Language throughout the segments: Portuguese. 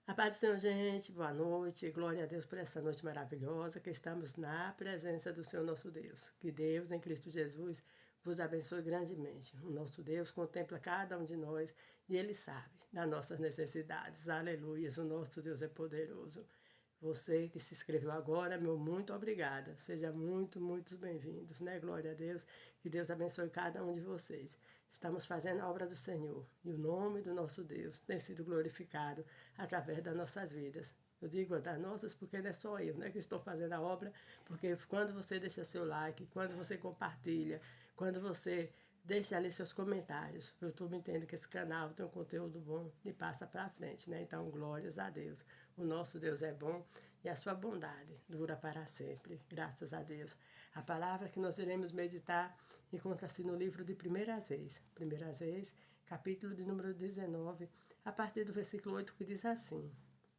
A paz do Senhor, gente, boa noite, glória a Deus por essa noite maravilhosa, que estamos na presença do Senhor nosso Deus. Que Deus, em Cristo Jesus, vos abençoe grandemente. O nosso Deus contempla cada um de nós e Ele sabe das nossas necessidades. Aleluia, o nosso Deus é poderoso. Você que se inscreveu agora, meu muito obrigada. Seja muitos bem-vindos, né? Glória a Deus. Que Deus abençoe cada um de vocês. Estamos fazendo a obra do Senhor e o nome do nosso Deus tem sido glorificado através das nossas vidas. Eu digo das nossas porque não é só eu, né, que estou fazendo a obra, porque quando você deixa seu like, quando você compartilha, quando você deixa ali seus comentários, o YouTube entende que esse canal tem um conteúdo bom e passa para frente, né? Então, glórias a Deus. O nosso Deus é bom e a sua bondade dura para sempre, graças a Deus. A palavra que nós iremos meditar encontra-se no livro de Primeiras Reis. Primeiras Reis, capítulo de número 19, a partir do versículo 8, que diz assim: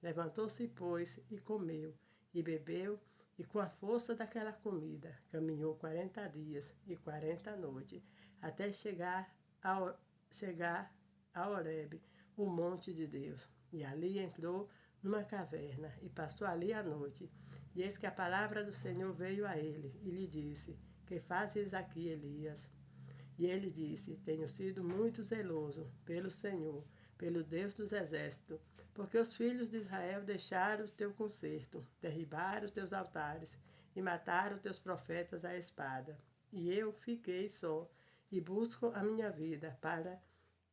Levantou-se, pois, e comeu, e bebeu, e com a força daquela comida, caminhou 40 dias e 40 noites, até chegar a Horebe, o monte de Deus. E ali entrou numa caverna e passou ali a noite. E eis que a palavra do Senhor veio a ele e lhe disse: Que fazes aqui, Elias? E ele disse: Tenho sido muito zeloso pelo Senhor, pelo Deus dos exércitos, porque os filhos de Israel deixaram o teu concerto, derribaram os teus altares e mataram os teus profetas à espada. E eu fiquei só e busco a minha vida para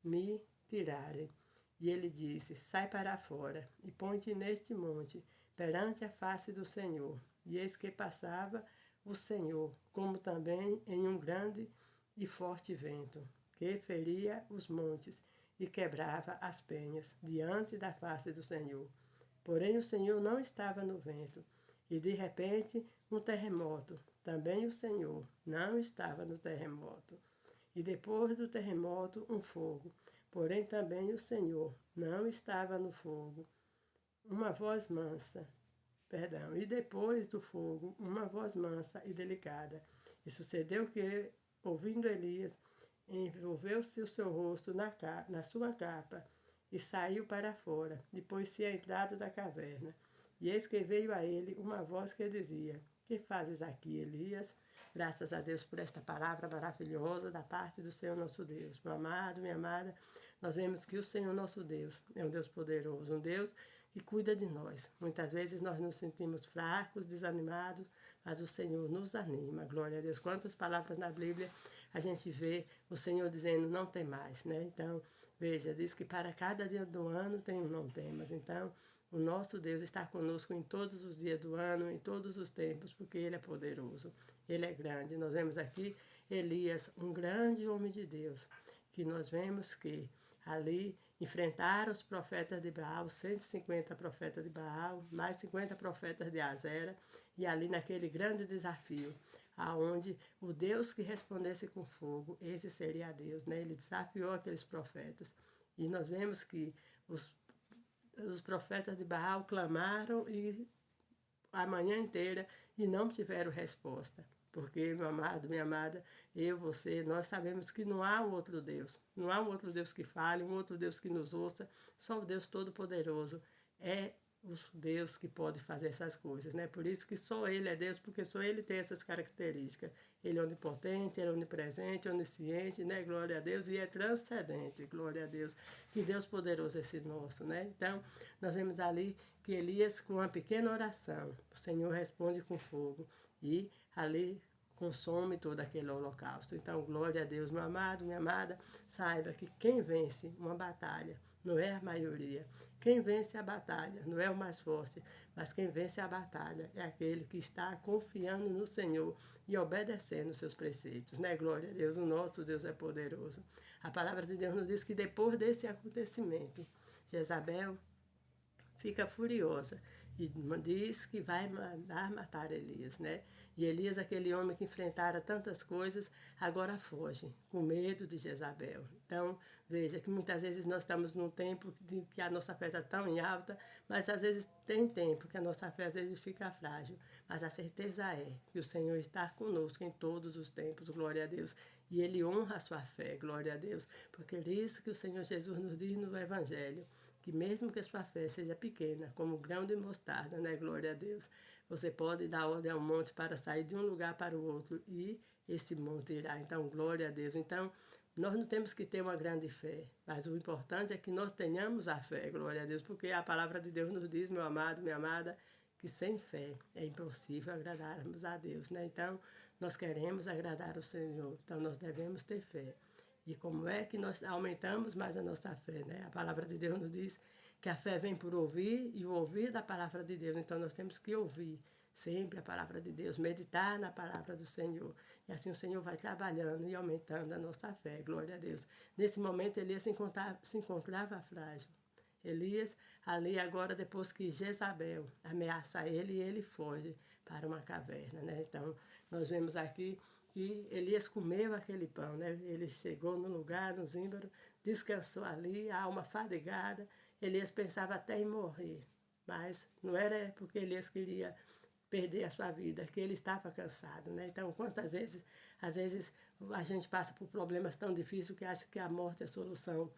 me tirarem. E ele disse: Sai para fora e põe-te neste monte, perante a face do Senhor. E eis que passava o Senhor, como também em um grande e forte vento, que feria os montes e quebrava as penhas diante da face do Senhor. Porém o Senhor não estava no vento, e de repente um terremoto. Também o Senhor não estava no terremoto. E depois do terremoto um fogo. Porém também o Senhor não estava no fogo. Uma voz mansa, e depois do fogo, uma voz mansa e delicada. E sucedeu que, ouvindo Elias, envolveu-se o seu rosto na sua capa e saiu para fora, depois se a entrada da caverna. E eis que veio a ele uma voz que dizia: Que fazes aqui, Elias? Graças a Deus por esta palavra maravilhosa da parte do Senhor nosso Deus. Meu amado, minha amada, nós vemos que o Senhor nosso Deus é um Deus poderoso, um Deus que cuida de nós. Muitas vezes nós nos sentimos fracos, desanimados, mas o Senhor nos anima. Glória a Deus. Quantas palavras na Bíblia a gente vê o Senhor dizendo não tem mais, né? Então, veja, diz que para cada dia do ano tem um não temas. Então, o nosso Deus está conosco em todos os dias do ano, em todos os tempos, porque Ele é poderoso, Ele é grande. Nós vemos aqui Elias, um grande homem de Deus, que nós vemos que ali enfrentaram os profetas de Baal, 150 profetas de Baal, mais 50 profetas de Azera, e ali naquele grande desafio, aonde o Deus que respondesse com fogo, esse seria Deus, né? Ele desafiou aqueles profetas. E nós vemos que os profetas de Baal clamaram a manhã inteira e não tiveram resposta. Porque, meu amado, minha amada, eu, você, nós sabemos que não há um outro Deus. Não há um outro Deus que fale, um outro Deus que nos ouça. Só o Deus Todo-Poderoso é o Deus que pode fazer essas coisas, né? Por isso que só Ele é Deus, porque só Ele tem essas características. Ele é onipotente, Ele é onipresente, onisciente, né? Glória a Deus. E é transcendente, glória a Deus. Que Deus poderoso é esse nosso, né? Então, nós vemos ali que Elias, com uma pequena oração, o Senhor responde com fogo. E ali consome todo aquele holocausto. Então, glória a Deus, meu amado, minha amada, saiba que quem vence uma batalha não é a maioria. Quem vence a batalha não é o mais forte, mas quem vence a batalha é aquele que está confiando no Senhor e obedecendo os seus preceitos, né? Glória a Deus, o nosso Deus é poderoso. A palavra de Deus nos diz que depois desse acontecimento, Jezabel fica furiosa e diz que vai mandar matar Elias, né? E Elias, aquele homem que enfrentara tantas coisas, agora foge, com medo de Jezabel. Então, veja que muitas vezes nós estamos num tempo de que a nossa fé está tão em alta, mas às vezes tem tempo que a nossa fé às vezes fica frágil. Mas a certeza é que o Senhor está conosco em todos os tempos, glória a Deus. E Ele honra a sua fé, glória a Deus. Porque é isso que o Senhor Jesus nos diz no Evangelho. que mesmo que a sua fé seja pequena, como um grão de mostarda, né? Glória a Deus. Você pode dar ordem ao monte para sair de um lugar para o outro e esse monte irá. Então, glória a Deus. Então, nós não temos que ter uma grande fé, mas o importante é que nós tenhamos a fé, glória a Deus, porque a palavra de Deus nos diz, meu amado, minha amada, que sem fé é impossível agradarmos a Deus, né? Então, nós queremos agradar o Senhor, então nós devemos ter fé. E como é que nós aumentamos mais a nossa fé, né? A palavra de Deus nos diz que a fé vem por ouvir e o ouvir da palavra de Deus. Então nós temos que ouvir sempre a palavra de Deus, meditar na palavra do Senhor. E assim o Senhor vai trabalhando e aumentando a nossa fé, glória a Deus. Nesse momento Elias se encontrava frágil. Elias, ali agora, depois que Jezabel ameaça ele, ele foge para uma caverna, né? Então, nós vemos aqui que Elias comeu aquele pão, né? Ele chegou no lugar, no Zímbaro, descansou ali, a alma fadigada. Elias pensava até em morrer, mas não era porque Elias queria perder a sua vida, que ele estava cansado, né? Então, quantas vezes, às vezes, a gente passa por problemas tão difíceis que acha que a morte é a solução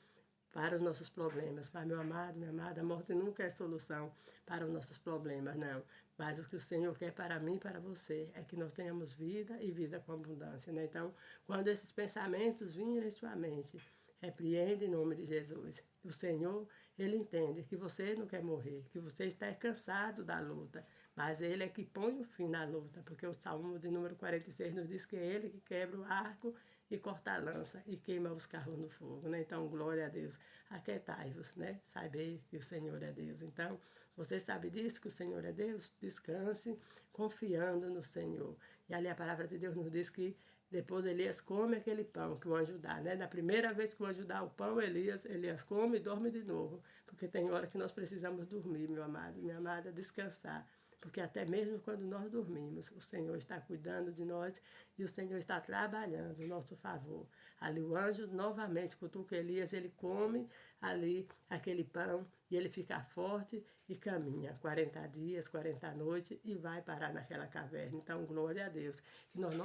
para os nossos problemas. Mas, meu amado, minha amada, a morte nunca é solução para os nossos problemas, não. Mas o que o Senhor quer para mim e para você é que nós tenhamos vida e vida com abundância, né? Então, quando esses pensamentos vinham em sua mente, repreende em nome de Jesus. O Senhor, Ele entende que você não quer morrer, que você está cansado da luta, mas Ele é que põe o fim na luta, porque o Salmo de número 46 nos diz que é Ele que quebra o arco e corta a lança e queima os carros no fogo, né? Então, glória a Deus. Aquietai-vos, né? Saibei que o Senhor é Deus. Então, você sabe disso, que o Senhor é Deus? Descanse confiando no Senhor. E ali a palavra de Deus nos diz que depois Elias come aquele pão que o anjo dá, né? Na primeira vez que o anjo dá o pão, Elias come e dorme de novo. Porque tem hora que nós precisamos dormir, meu amado, minha amada, descansar. Porque até mesmo quando nós dormimos, o Senhor está cuidando de nós e o Senhor está trabalhando em nosso favor. Ali o anjo novamente cutuca Elias, ele come ali aquele pão e ele fica forte e caminha 40 dias, 40 noites e vai parar naquela caverna. Então, glória a Deus, que nós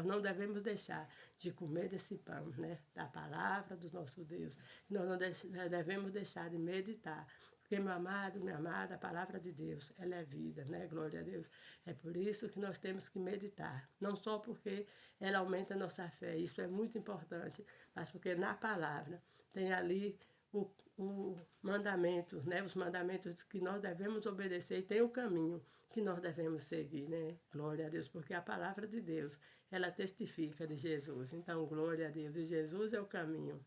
não devemos deixar de comer desse pão, né? Da palavra do nosso Deus. Que nós não devemos deixar de meditar. Porque, meu amado, minha amada, a palavra de Deus, ela é vida, né? Glória a Deus. É por isso que nós temos que meditar. Não só porque ela aumenta a nossa fé, isso é muito importante, mas porque na palavra tem ali o mandamento, né? Os mandamentos que nós devemos obedecer e tem o caminho que nós devemos seguir, né? Glória a Deus, porque a palavra de Deus, ela testifica de Jesus. Então, glória a Deus. E Jesus é o caminho.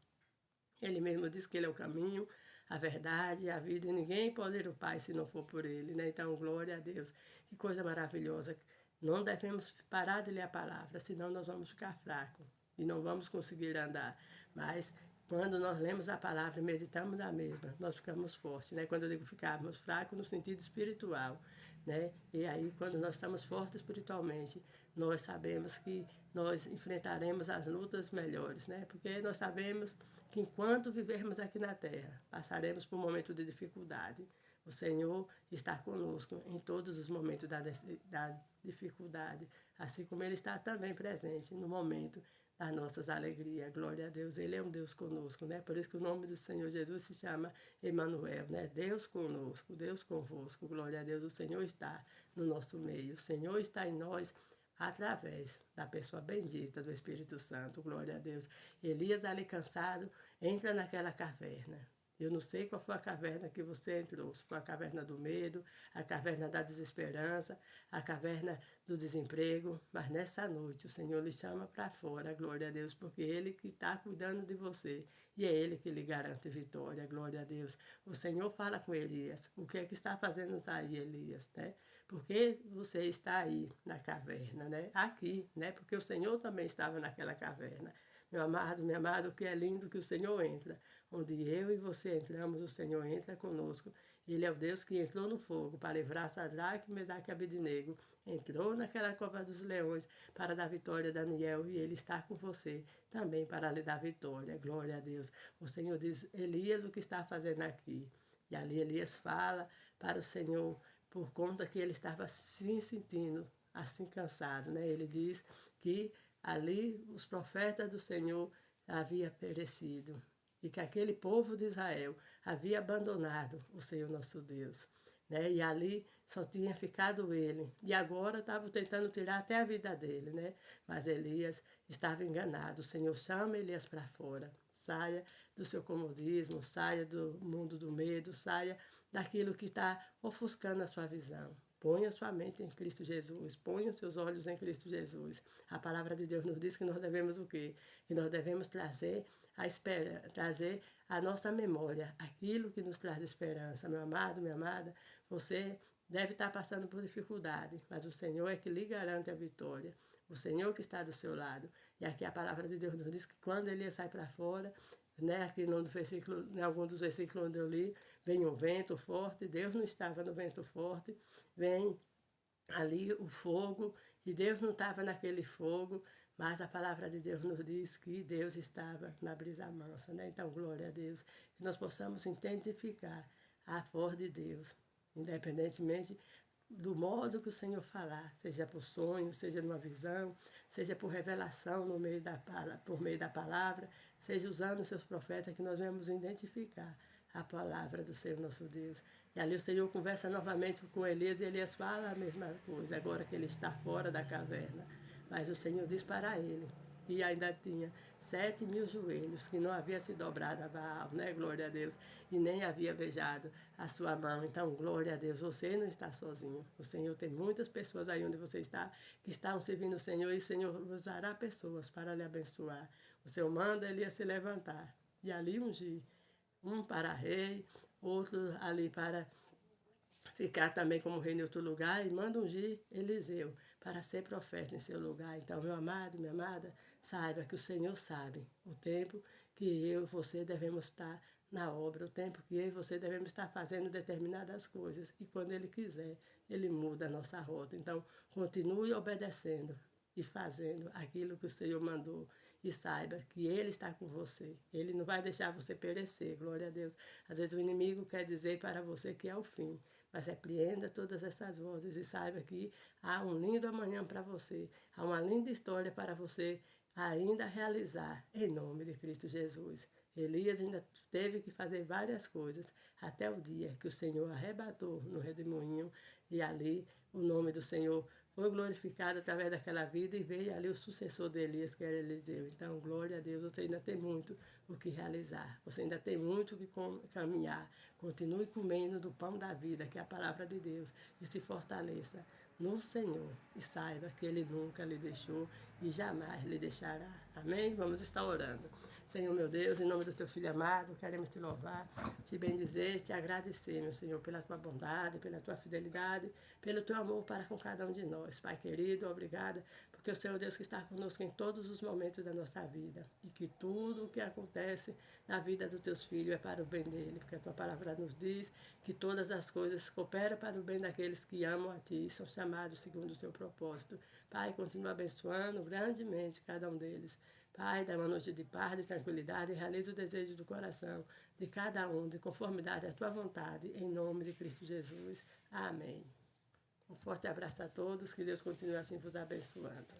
Ele mesmo diz que ele é o caminho, a verdade e a vida, e ninguém pode ir ao Pai se não for por ele, né? Então, glória a Deus. Que coisa maravilhosa. Não devemos parar de ler a palavra, senão nós vamos ficar fracos e não vamos conseguir andar. Mas quando nós lemos a palavra e meditamos na mesma, nós ficamos fortes, né? Quando eu digo ficarmos fracos no sentido espiritual, né? E aí, quando nós estamos fortes espiritualmente, nós sabemos que nós enfrentaremos as lutas melhores, né? Porque nós sabemos que enquanto vivermos aqui na terra, passaremos por um momento de dificuldade. O Senhor está conosco em todos os momentos da dificuldade, assim como Ele está também presente no momento das nossas alegrias. Glória a Deus, Ele é um Deus conosco, né? Por isso que o nome do Senhor Jesus se chama Emanuel, né? Deus conosco, Deus convosco. Glória a Deus, o Senhor está no nosso meio, o Senhor está em nós, através da pessoa bendita do Espírito Santo, glória a Deus. Elias, ali cansado, entra naquela caverna. Eu não sei qual foi a caverna que você entrou, se foi a caverna do medo, a caverna da desesperança, a caverna do desemprego, mas nessa noite o Senhor lhe chama para fora, glória a Deus, porque Ele que está cuidando de você e é Ele que lhe garante vitória, glória a Deus. O Senhor fala com Elias, o que é que está fazendo aí, Elias, né? Porque você está aí na caverna, né? Aqui, né? Porque o Senhor também estava naquela caverna. Meu amado, minha amada, o que é lindo que o Senhor entra. Onde eu e você entramos, o Senhor entra conosco. Ele é o Deus que entrou no fogo para livrar Sadraque, Mesaque e Abednego. Entrou naquela cova dos leões para dar vitória a Daniel e Ele está com você também para lhe dar vitória. Glória a Deus. O Senhor diz, Elias, o que está fazendo aqui? E ali Elias fala para o Senhor, por conta que ele estava se sentindo assim cansado, né? Ele diz que ali os profetas do Senhor haviam perecido. e que aquele povo de Israel havia abandonado o Senhor nosso Deus. Né? E ali só tinha ficado ele. E agora estavam tentando tirar até a vida dele, né? Mas Elias estava enganado. O Senhor chama Elias para fora. Saia do seu comodismo, saia do mundo do medo, saia daquilo que está ofuscando a sua visão. Ponha sua mente em Cristo Jesus, ponha os seus olhos em Cristo Jesus. A palavra de Deus nos diz que nós devemos o quê? Que nós devemos trazer trazer à nossa memória aquilo que nos traz esperança. Meu amado, minha amada, você deve estar passando por dificuldade, mas o Senhor é que lhe garante a vitória. O Senhor que está do seu lado. E aqui a palavra de Deus nos diz que quando ele sai para fora, né, aqui no versículo, em algum dos versículos onde eu li, vem um vento forte, Deus não estava no vento forte, vem ali o fogo, e Deus não estava naquele fogo, mas a palavra de Deus nos diz que Deus estava na brisa mansa, né? Então, glória a Deus, que nós possamos identificar a voz de Deus, independentemente do modo que o Senhor falar, seja por sonho, seja numa visão, seja por revelação por meio da palavra, seja usando os seus profetas, que nós vamos identificar a palavra do Senhor nosso Deus. E ali o Senhor conversa novamente com Elias e Elias fala a mesma coisa, agora que ele está fora da caverna. Mas o Senhor diz para ele que ainda tinha 7.000 joelhos, que não havia se dobrado a Baal, né? Glória a Deus, e nem havia beijado a sua mão. Então, glória a Deus, você não está sozinho. O Senhor tem muitas pessoas aí onde você está, que estão servindo o Senhor, e o Senhor usará pessoas para lhe abençoar. O Senhor manda ele a se levantar e ali ungir, um para rei, outro ali para ficar também como rei em outro lugar, e manda ungir Eliseu para ser profeta em seu lugar. Então, meu amado, minha amada, saiba que o Senhor sabe o tempo que eu e você devemos estar na obra, o tempo que eu e você devemos estar fazendo determinadas coisas. E quando Ele quiser, Ele muda a nossa rota. Então, continue obedecendo e fazendo aquilo que o Senhor mandou. E saiba que Ele está com você. Ele não vai deixar você perecer, glória a Deus. Às vezes o inimigo quer dizer para você que é o fim. Mas repreenda todas essas vozes e saiba que há um lindo amanhã para você. Há uma linda história para você ainda realizar, em nome de Cristo Jesus. Elias ainda teve que fazer várias coisas até o dia que o Senhor arrebatou no redemoinho, e ali o nome do Senhor foi glorificado através daquela vida, e veio ali o sucessor de Elias, que era Eliseu. Então, glória a Deus, você ainda tem muito o que realizar, você ainda tem muito o que caminhar. Continue comendo do pão da vida, que é a palavra de Deus, e se fortaleça no Senhor, e saiba que Ele nunca lhe deixou e jamais lhe deixará. Amém? Vamos estar orando. Senhor, meu Deus, em nome do teu Filho amado, queremos te louvar, te bendizer, te agradecer, meu Senhor, pela tua bondade, pela tua fidelidade, pelo teu amor para com cada um de nós. Pai querido, obrigada, porque o Senhor é Deus que está conosco em todos os momentos da nossa vida, e que tudo o que acontece na vida dos teus filhos é para o bem dele, porque a tua palavra nos diz que todas as coisas cooperam para o bem daqueles que amam a ti, são chamados segundo o seu propósito. Pai, continua abençoando grandemente cada um deles. Pai, dá uma noite de paz, de tranquilidade, e realiza o desejo do coração de cada um, de conformidade à tua vontade, em nome de Cristo Jesus. Amém. Um forte abraço a todos, que Deus continue assim vos abençoando.